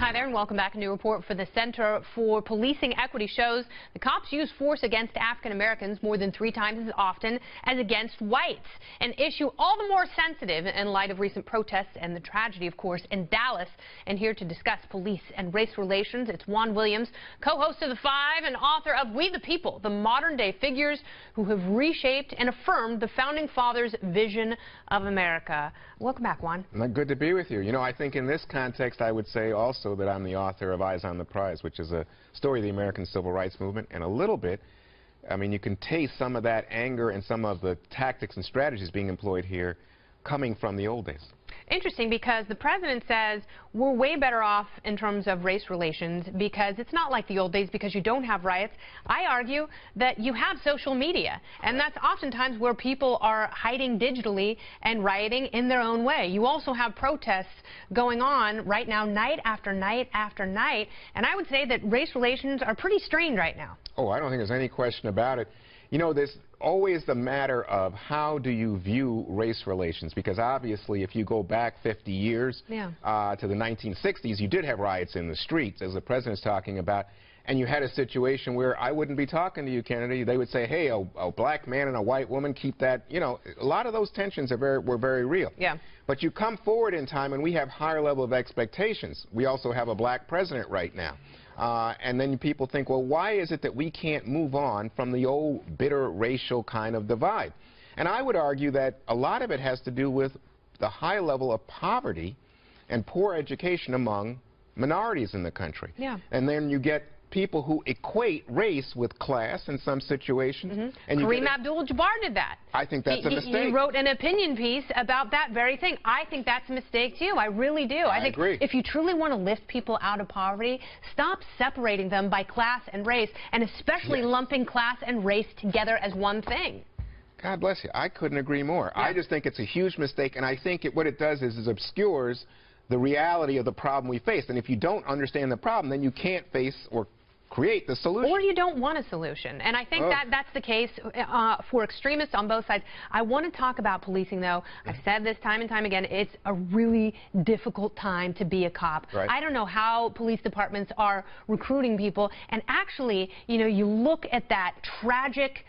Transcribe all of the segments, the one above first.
Hi there and welcome back. A new report for the Center for Policing Equity shows the cops use force against African Americans more than 3 times as often as against whites. An issue all the more sensitive in light of recent protests and the tragedy, of course, in Dallas. And here to discuss police and race relations, it's Juan Williams, co-host of The Five and author of We the People, the modern-day figures who have reshaped and affirmed the Founding Fathers' vision of America. Welcome back, Juan. Good to be with you. You know, I think in this context, I would say also that I'm the author of Eyes on the Prize, which is a story of the American Civil Rights Movement, and a little bit, I mean, you can taste some of that anger and some of the tactics and strategies being employed here coming from the old days. Interesting, because the president says we're way better off in terms of race relations because it's not like the old days because you don't have riots. I argue that you have social media, and that's oftentimes where people are hiding digitally and rioting in their own way. You also have protests going on right now, night after night after night, and I would say that race relations are pretty strained right now. Oh, I don't think there's any question about it. You know, there's always the matter of how do you view race relations, because obviously if you go back 50 years to the 1960s, you did have riots in the streets, as the president's talking about, and you had a situation where I wouldn't be talking to you, Kennedy. They would say, hey, a black man and a white woman, keep that, you know, a lot of those tensions were very real. Yeah. But you come forward in time and we have higher level of expectations. We also have a black president right now. And then people think, well, why is it that we can't move on from the old bitter racial kind of divide? And I would argue that a lot of it has to do with the high level of poverty and poor education among minorities in the country. Yeah. And then you get people who equate race with class in some situations. And Kareem Abdul-Jabbar did that. I think that's a mistake. He wrote an opinion piece about that very thing. I think that's a mistake, too. I really do. I agree. If you truly want to lift people out of poverty, stop separating them by class and race, and especially lumping class and race together as one thing. God bless you. I couldn't agree more. I just think it's a huge mistake, and I think what it does is it obscures the reality of the problem we face. And if you don't understand the problem, then you can't face or create the solution. Or you don't want a solution. And I think that's the case for extremists on both sides. I want to talk about policing, though. I've said this time and time again. It's a really difficult time to be a cop. Right. I don't know how police departments are recruiting people. And actually, you know, you look at that tragic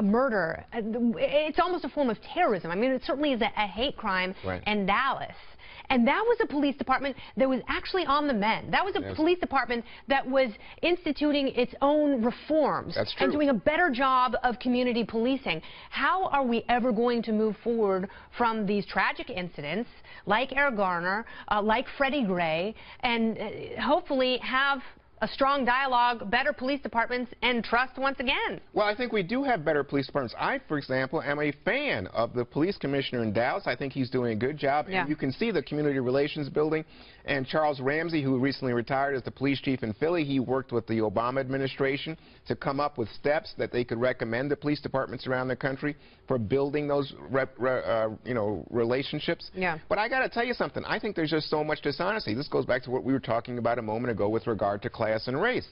murder. It's almost a form of terrorism. I mean, it certainly is a hate crime in Dallas. And that was a police department that was actually on the mend. That was a police department that was instituting its own reforms and doing a better job of community policing. How are we ever going to move forward from these tragic incidents like Eric Garner, like Freddie Gray, and hopefully have a strong dialogue, better police departments, and trust once again? Well, I think we do have better police departments. I, for example, am a fan of the police commissioner in Dallas. I think he's doing a good job. Yeah. And you can see the community relations building. And Charles Ramsey, who recently retired as the police chief in Philly, he worked with the Obama administration to come up with steps that they could recommend to police departments around the country for building those relationships. Yeah. But I got to tell you something. I think there's just so much dishonesty. This goes back to what we were talking about a moment ago with regard to class and race.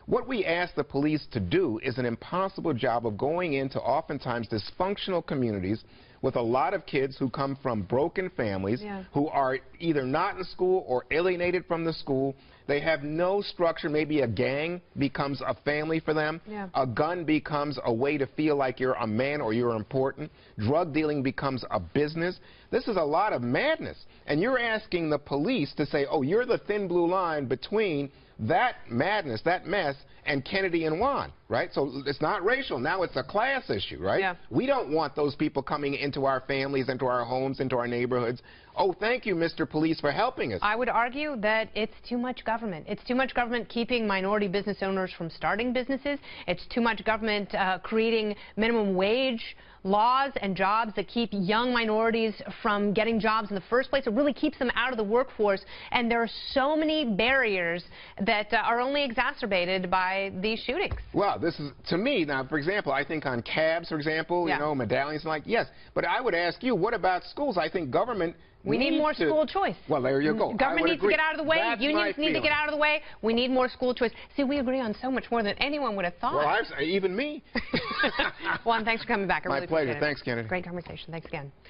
What we ask the police to do is an impossible job of going into oftentimes dysfunctional communities with a lot of kids who come from broken families, who are either not in school or alienated from the school. They have no structure. Maybe a gang becomes a family for them. A gun becomes a way to feel like you're a man or you're important. Drug dealing becomes a business. This is a lot of madness. And you're asking the police to say, oh, you're the thin blue line between that madness, that mess, and Kennedy and Juan, right? So it's not racial. Now it's a class issue, right? Yeah. We don't want those people coming into our families, into our homes, into our neighborhoods. Oh, thank you, Mr. Police, for helping us. I would argue that it's too much government. It's too much government keeping minority business owners from starting businesses. It's too much government creating minimum wage laws and jobs that keep young minorities from getting jobs in the first place. It really keeps them out of the workforce. And there are so many barriers that are only exacerbated by these shootings. Well, this is, to me, now, for example, I think on cabs, for example, you know, medallions, like, yes. But I would ask you, what about schools? I think government We need more school choice. Well, there you go. Government needs to get out of the way. That's Unions need to get out of the way. We need more school choice. See, we agree on so much more than anyone would have thought. Well, even me. Juan, thanks for coming back. I really My pleasure. appreciate it. Thanks, Kennedy. Great conversation. Thanks again.